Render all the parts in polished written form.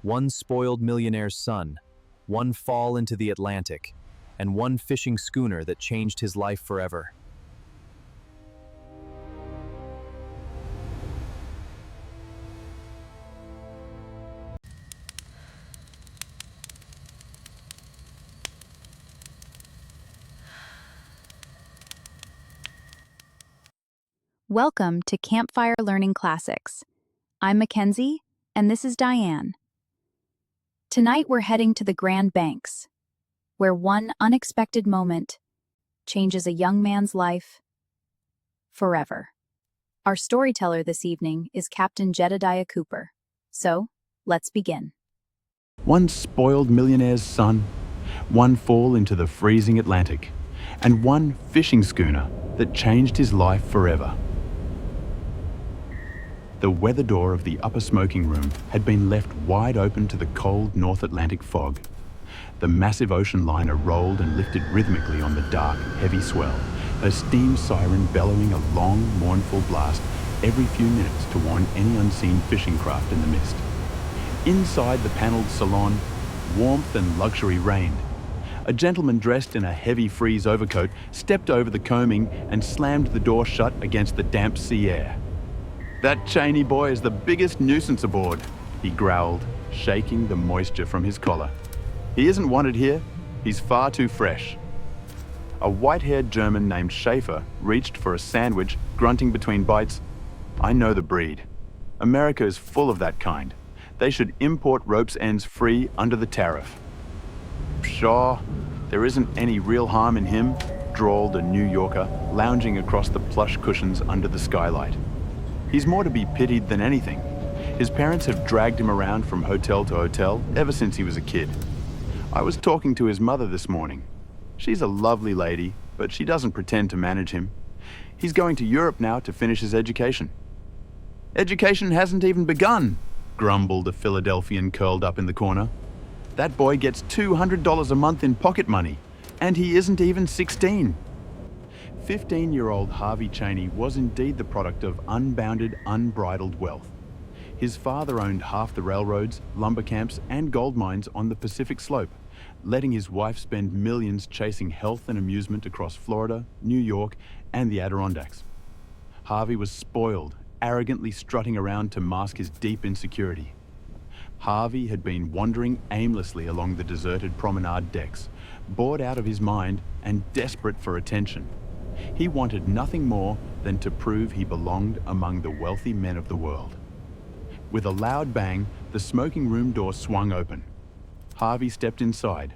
one spoiled millionaire's son, one fall into the Atlantic, and one fishing schooner that changed his life forever. Welcome to Campfire Learning Classics. I'm Mackenzie, and this is Diane. Tonight we're heading to the Grand Banks, where one unexpected moment changes a young man's life forever. Our storyteller this evening is Captain Jedediah Cooper. So, let's begin. One spoiled millionaire's son, one fall into the freezing Atlantic, and one fishing schooner that changed his life forever. The weather door of the upper smoking room had been left wide open to the cold North Atlantic fog. The massive ocean liner rolled and lifted rhythmically on the dark, heavy swell, a steam siren bellowing a long, mournful blast every few minutes to warn any unseen fishing craft in the mist. Inside the panelled salon, warmth and luxury reigned. A gentleman dressed in a heavy frieze overcoat stepped over the combing and slammed the door shut against the damp sea air. "That Cheney boy is the biggest nuisance aboard," he growled, shaking the moisture from his collar. "He isn't wanted here. He's far too fresh." A white-haired German named Schaefer reached for a sandwich, grunting between bites. "I know the breed. America is full of that kind. They should import rope's ends free under the tariff." "Pshaw, there isn't any real harm in him," drawled a New Yorker, lounging across the plush cushions under the skylight. "He's more to be pitied than anything. His parents have dragged him around from hotel to hotel ever since he was a kid. I was talking to his mother this morning. She's a lovely lady, but she doesn't pretend to manage him. He's going to Europe now to finish his education." "Education hasn't even begun," grumbled a Philadelphian curled up in the corner. "That boy gets $200 a month in pocket money, and he isn't even 16. 15-year-old Harvey Cheyne was indeed the product of unbounded, unbridled wealth. His father owned half the railroads, lumber camps, and gold mines on the Pacific Slope, letting his wife spend millions chasing health and amusement across Florida, New York, and the Adirondacks. Harvey was spoiled, arrogantly strutting around to mask his deep insecurity. Harvey had been wandering aimlessly along the deserted promenade decks, bored out of his mind and desperate for attention. He wanted nothing more than to prove he belonged among the wealthy men of the world. With a loud bang, the smoking room door swung open. Harvey stepped inside,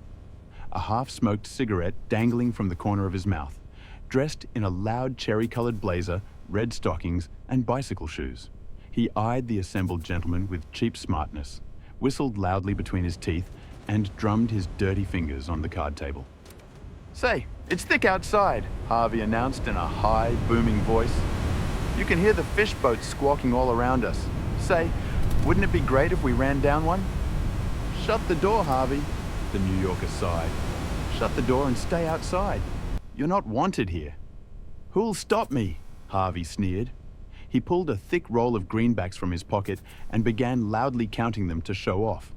a half-smoked cigarette dangling from the corner of his mouth, dressed in a loud cherry-colored blazer, red stockings, and bicycle shoes. He eyed the assembled gentlemen with cheap smartness, whistled loudly between his teeth, and drummed his dirty fingers on the card table. "Say, it's thick outside," Harvey announced in a high, booming voice. "You can hear the fish boats squawking all around us. Say, wouldn't it be great if we ran down one?" "Shut the door, Harvey," the New Yorker sighed. "Shut the door and stay outside. You're not wanted here." "Who'll stop me?" Harvey sneered. He pulled a thick roll of greenbacks from his pocket and began loudly counting them to show off.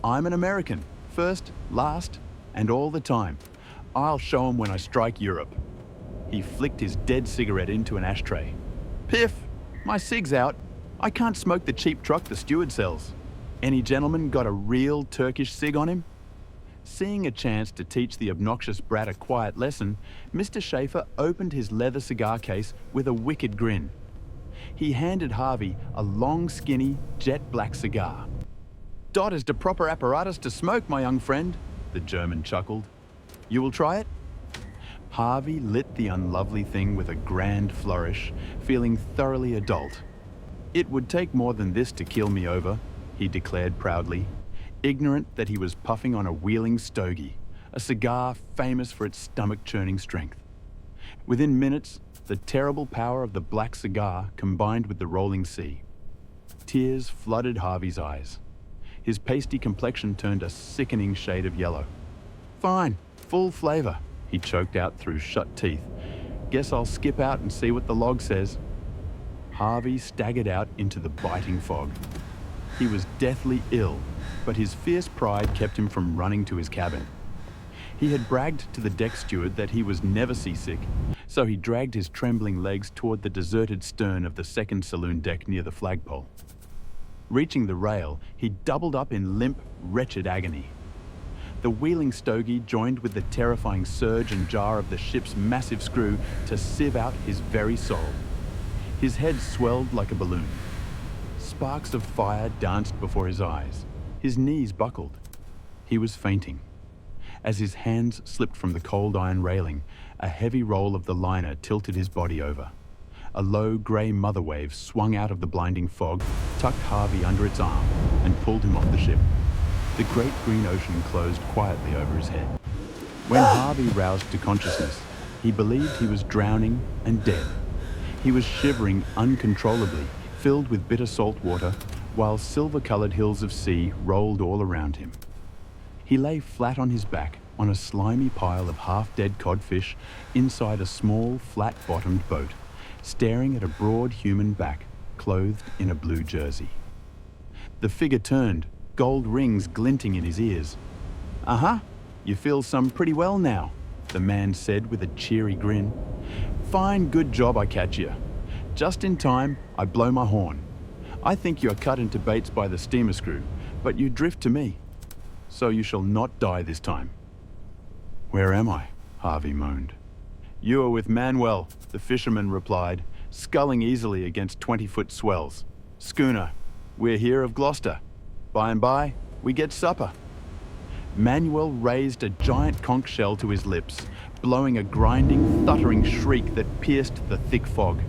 "I'm an American, first, last, and all the time. I'll show 'em when I strike Europe." He flicked his dead cigarette into an ashtray. "Piff, my cig's out. I can't smoke the cheap truck the steward sells. Any gentleman got a real Turkish cig on him?" Seeing a chance to teach the obnoxious brat a quiet lesson, Mr. Schaefer opened his leather cigar case with a wicked grin. He handed Harvey a long, skinny, jet-black cigar. "Dot is the proper apparatus to smoke, my young friend," the German chuckled. "You will try it?" Harvey lit the unlovely thing with a grand flourish, feeling thoroughly adult. "It would take more than this to keel me over," he declared proudly, ignorant that he was puffing on a wheeling stogie, a cigar famous for its stomach-churning strength. Within minutes, the terrible power of the black cigar combined with the rolling sea. Tears flooded Harvey's eyes. His pasty complexion turned a sickening shade of yellow. "Fine, full flavor," he choked out through shut teeth. "Guess I'll skip out and see what the log says." Harvey staggered out into the biting fog. He was deathly ill, but his fierce pride kept him from running to his cabin. He had bragged to the deck steward that he was never seasick, so he dragged his trembling legs toward the deserted stern of the second saloon deck near the flagpole. Reaching the rail, he doubled up in limp, wretched agony. The wheeling stogie joined with the terrifying surge and jar of the ship's massive screw to sieve out his very soul. His head swelled like a balloon. Sparks of fire danced before his eyes. His knees buckled. He was fainting. As his hands slipped from the cold iron railing, a heavy roll of the liner tilted his body over. A low grey mother wave swung out of the blinding fog, tucked Harvey under its arm, and pulled him off the ship. The great green ocean closed quietly over his head. When Harvey roused to consciousness, he believed he was drowning and dead. He was shivering uncontrollably, filled with bitter salt water, while silver-coloured hills of sea rolled all around him. He lay flat on his back on a slimy pile of half-dead codfish inside a small, flat-bottomed boat, staring at a broad human back, clothed in a blue jersey. The figure turned, gold rings glinting in his ears. "Uh-huh, you feel some pretty well now," the man said with a cheery grin. "Fine, good job I catch you. Just in time, I blow my horn. I think you are cut into baits by the steamer screw, but you drift to me. So you shall not die this time." "Where am I?" Harvey moaned. "You are with Manuel," the fisherman replied, sculling easily against 20-foot swells. "Schooner, we're here of Gloucester. By and by, we get supper." Manuel raised a giant conch shell to his lips, blowing a grinding, thuttering shriek that pierced the thick fog.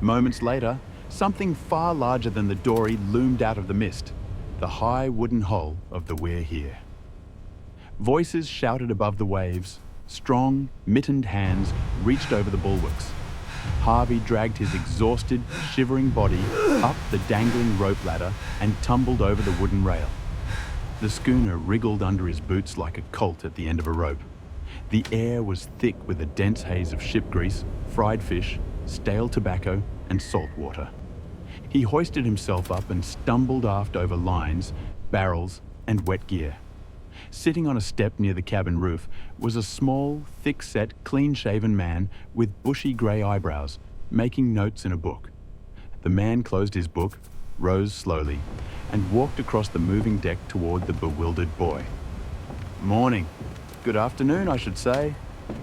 Moments later, something far larger than the dory loomed out of the mist, the high wooden hull of the We're Here. Voices shouted above the waves. Strong, mittened hands reached over the bulwarks. Harvey dragged his exhausted, shivering body up the dangling rope ladder and tumbled over the wooden rail. The schooner wriggled under his boots like a colt at the end of a rope. The air was thick with a dense haze of ship grease, fried fish, stale tobacco, and salt water. He hoisted himself up and stumbled aft over lines, barrels, and wet gear. Sitting on a step near the cabin roof was a small, thick-set, clean-shaven man with bushy grey eyebrows, making notes in a book. The man closed his book, rose slowly, and walked across the moving deck toward the bewildered boy. "Morning. Good afternoon, I should say,"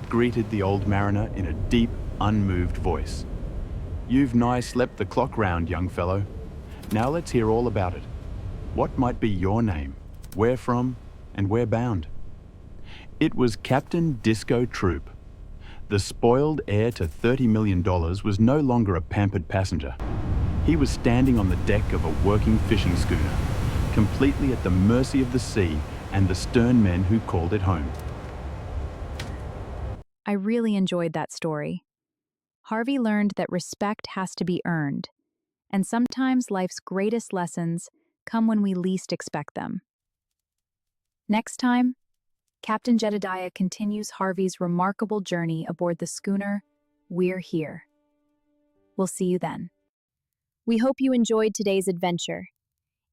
greeted the old mariner in a deep, unmoved voice. "You've nigh slept the clock round, young fellow. Now let's hear all about it. What might be your name, where from, and where bound?" It was Captain Disco Troop. The spoiled heir to $30 million was no longer a pampered passenger. He was standing on the deck of a working fishing schooner, completely at the mercy of the sea and the stern men who called it home. I really enjoyed that story. Harvey learned that respect has to be earned, and sometimes life's greatest lessons come when we least expect them. Next time, Captain Jedediah continues Harvey's remarkable journey aboard the schooner We're Here. We'll see you then. We hope you enjoyed today's adventure.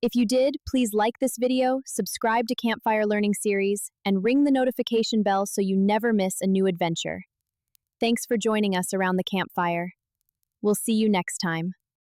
If you did, please like this video, subscribe to Campfire Learning Series, and ring the notification bell so you never miss a new adventure. Thanks for joining us around the campfire. We'll see you next time.